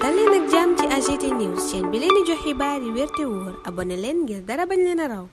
dal leen ak jàmm ci AGT News chaîne bi leen di jox xibaar yi wér te wóor abonné leen ngir dara bañ leen a raw.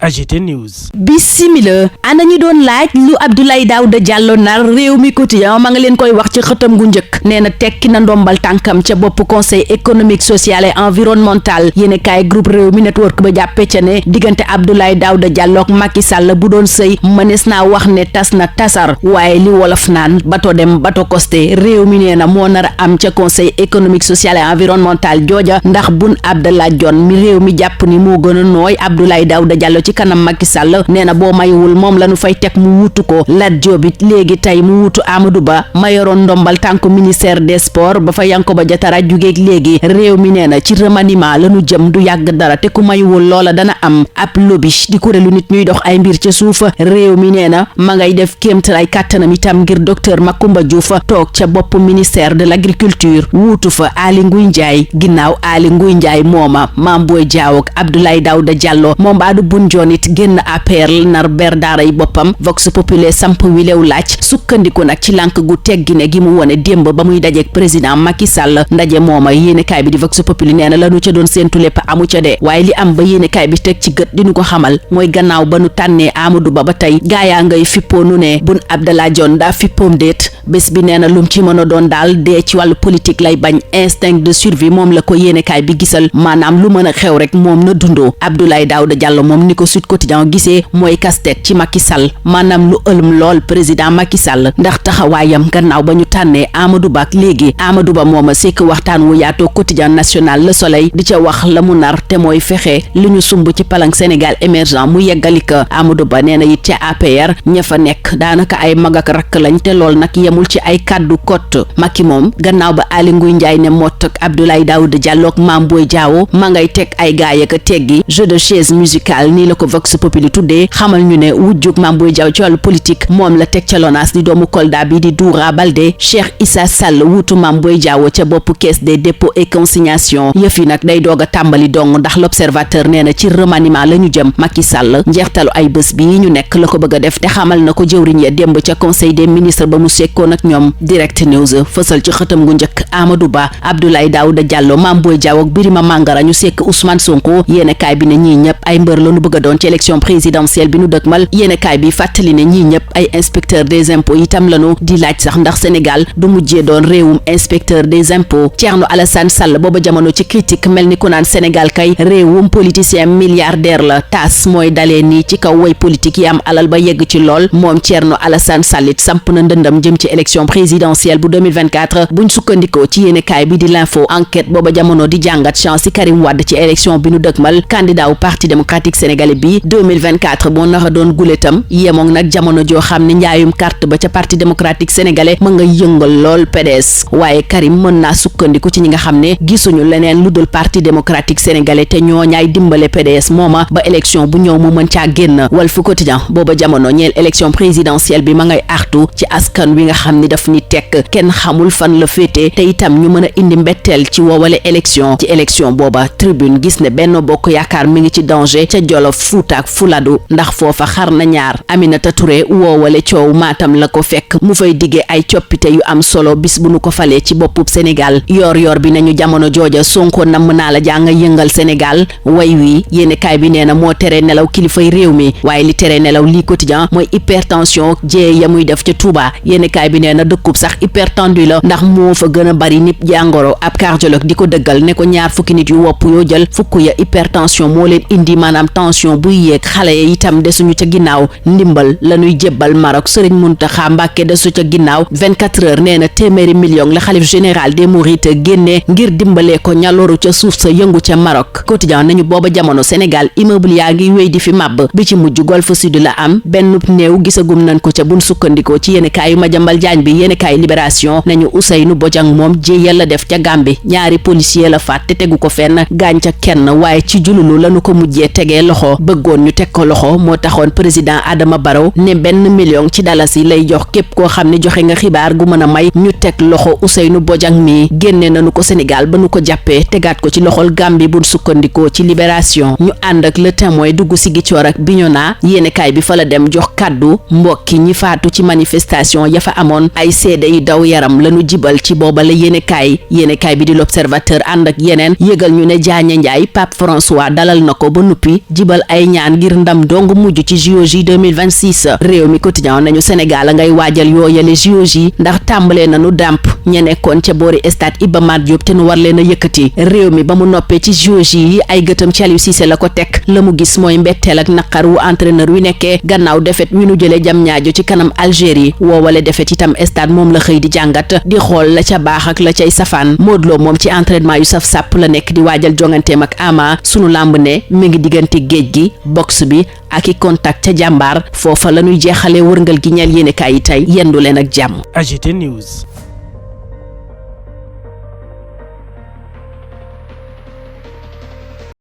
AGT News. Bisimila ana ñu doon laaj lu Abdoulaye Daouda Diallo nar réew mi quotidien ma nga leen koy wax ci xëtam gu njëkk nee na tekki na ndombal tànkam ca bopp conseil économique social et environnemental yéene kaay groupe réew mi network ba jàppe ca ne diggante Abdoulaye Daouda Diallo ak Macky Sall bu doon sëy mënees naa wax ne tas na tasar waaye li wolof naan bato dem bato costé réew mi nee na moo nar a am ca conseil économique social et environnemental jooja ndax Boun Abdallah Dionne mi réew mi jàpp ni moo gën a nooy Abdoulaye Daouda Diallo ci kanam Macky Sall nee na boo mayuwul moom la ñu fay teg mu wutu ko Lat Diop it léegi tey mu wutu Amadou Ba ma yoroon ndombal tànku ministère des sports ba fa Yankoba Diattara jugeeg léegi réew mi nee na ci remaniement la ñu jëm du yàgg dara te ku mayuwul loola dana am ab lobby di kuréelu nit ñuy dox ay mbir ca suuf réew mi nee na ma ngay def kéemtalaay kàttanam itam ngir docteur Macoumba Diouf toog ca bopp ministère de l'agriculture wuutu fa Aly Ngouille Ndiaye ginnaaw Aly Ngouille Ndiaye mooma Mame Boye Diao ak Abdoulaye Daouda Diallo moom baadu bun joon it génn APR nar ber daara yi boppam Vox Populi samp wi leew laaj sukkandiku nag ci lànk gu teggine gi mu wone démb ba muy dajeek président Macky Sall ndaje mooma yéenekaay bi di Vox Populi nee na lanu ca doon séentu lépp amu ca de waaye li am ba yéenekaay bi teg ci gët di ñu ko xamal mooy gannaaw ba nu tànnee Amadou Ba ba tey gaayaa ngay fippoo nu ne Boun Abdallah Dionne daa fippoom déet bés bi nee na lum ci mën a doon daal dee ci wàllu politique lay bañ instinct de survie moom la ko yéenekaay bi gisal maanaam lu mën a xew rek moom na dundoo Abdoulaye Daouda Diallo moom ni ko Sud Quotidien gisee mooy casse-tête ci Macky Sall maanaam lu ëlm lool président Macky Sall ndax taxawaayam gannaaw ba ñu tànnee Amadou Ba ak léegi Amadou Ba mooma sekk waxtaan wu yaatoo Quotidien national Le Soleil di ca wax la mu nar te mooy fexe li ñu sumb ci palang Sénégal émergent mu yeggalika Amadou Ba nee na it ca APR ña fa nekk daanaka ay mag ak rakk lañ te lool nag yemul ci ay kàddu kott Macky moom gannaaw ba Aly Ngouille Ndiaye ne mott ak Abdoulaye Daouda Diallo ak Mame Boye Diao ma ngay teg ay gaay ak teggi jeu de chaise musicale nii la ko Vox Populi tuddee xamal ñu ne wujjug Mame Boye Diao ci wàllu politique moom la teg ca LONASE di doomu Kolda bi di Doura Baldé Cheikh Issa Sall wuutu Mame Boye Diao ca bopp caisse des dépôts et consignations yëf yi nag day doog a tàmbali dong ndax l'observateur nee na ci remaniement la ñu jëm Macky Sall njeextalu ay bés bi ñu nekk la ko bëgg a def te xamal na ko jëwriñ ya démb ca conseil des ministres ba mu sekkoon ak ñoom Direct News fësal ci xëtam gu njëkk Amadou Ba Abdoulaye Daouda Diallo Mame Boye Diao ak Birima Mangara ñu sekk Ousmane Sonko yéenekaay bi ne ñii ñëpp ay mbër la ñu bëgg a doon ci élection présidentielle bi nu dëkkmal yéenekaay bi fàttali ne ñii ñëpp ay inspecteur des impôts itam lañu di laaj sax ndax Sénégal du mujjee doon réewum inspecteur des impôts Thierno Alassane Sall booba jamono ci critique mel ni ku naan Sénégal kay réewum politicien milliardaire la tas mooy dalee nii ci kaw way politique yi am alal ba yegg ci lool moom Thierno Alassane Sall it samp na ndëndam jëm ci élection présidentielle bu 2024 buñ sukkandikoo ci yéenekaay bi di l'info enquête booba jamono di jàngat chance ci Karim Wade ci élection bi nu dëkkmal candidat wu parti démocratique sénégalais bi 2024 boo nara doon guletam yemoog nag jamono joo xam ne njaayum carte ba ca parti démocratique sénégalais ma nga yëngal lool PDS waaye Karim mën naa sukkandiku ci ñi nga xam ne gisuñu leneen lu dul parti démocratique sénégalais te ñoo ñaay dimbale PDS mooma ba élection bu ñëw mu mën caa génn Walf Quotidien booba jamono ñeel élection présidentielle bi ma ngay artu ci askan wi nga xam ni daf ni tekk kenn xamul fan la féete te itam ñu mën a indi mbetteel ci woowale élection ci élection booba Tribune gis ne Benno Bokk Yaakaar mi ngi ci danger ca Jolof Fuuta ak Fuladu ndax foofa xar na ñaar Aminata Touré woowale coow Matam la ko fekk mu fay diggee ay coppite yu am solo bis bu nu ko falee ci boppub Sénégal yor bi nañu jamono jooja Sonko namm naa la jàng yëngal Sénégal way wi yéenekaay bi nee na moo tere nelaw kilifay réew mi waaye li tere nelaw lii quotidien mooy hypertension jee ya muy def ca Touba yéenekaay bi nee na dëkkub sax hypertendu la ndax moo fa gën a bari nit jàngoro ab cardiologue di ko dëggal ne ko ñaar fukki nit yu wopp yoo jël fukk ya hypertension moo leen indi maanaam tension buy yéeg xale ya itam desuñu ca ginnaaw ndimbal la ñuy jébbal Maroc Serigne Mountakha Mbacké desu ca ginnaaw 24 heures nee na téeméeri million la xalif général des mourides génne ngir dimbalee ko ñaloru ca suuf sa yëngu ca Maroc quotidien nañu booba jamono Sénégal immeuble yaa ngi wéy di fi màbb bi ci mujj Golf Sud la am benn néew gisagum nañ ko ca buñ sukkandikoo ci yéenekaayu Madiambal Diagne bi yéenekaayu Libération nañu Ousseynou Bodiang moom jéyal la def ca Gambie ñaari policier la faat te tegu ko fenn gaañ ca kenn waaye ci jululu lañu ko mujjee tegee loxo bëggoon ñu teg ko loxo moo taxoon président Adama Barrow ne 1 million ci dalasi lay jox képp koo xam ne joxe nga xibaar gu mën a may ñu teg loxo Ousseynou Bodiang mi génne nañu ko Sénégal ba nu ko jàppee tegaat ko ci loxol Gambie bu sukkandikoo ci Libération. ñu ànd ak Le Témoin dugg si Ziguinchor ak Bignona yéenekaay bi fa la dem jox kàddu mbokki ñi faatu ci manifestation ya fa amoon ay seede yu daw yaram lañu jibal ci booba la yéenekaay bi di L'Observateur ànd ak yeneen yëgal ñu ne Diagne Ndiaye Pape François dalal na ko ba nuppi jibal ay ñaan ngir ndam dong mujj ci JOJ 2026. réew mi quotidien nañu Sénégal a ngay waajal yooyale JOJ ndax tàmbalee nañu dàmp ña nekkoon ca boori stade Iba Mar Diop te nu war leen a yëkkati. réew mi ba mu noppee ci JOJ yi ay gëtam ci Aliou Cissé la ko teg la mu gis mooy mbetteel ak naqar wu entraîneur wi nekkee gannaaw defet wi nu jëlee Diamniadio ci kanam Algérie woowale defet itam stade moom la xëy di jàngat di xool la ca baax ak la cay safaan. Modou Lo moom ci entraînement yu saf sàpp la nekk di waajal jonganteem ak Ama. sunu làmb ne mi ngi diggante géej gi box bi ak i contact ca jàmbaar foofa la ñuy jeexalee wërngal gi ñeel yéenekaay yi tey yendu leen ak jàmm. AGT News.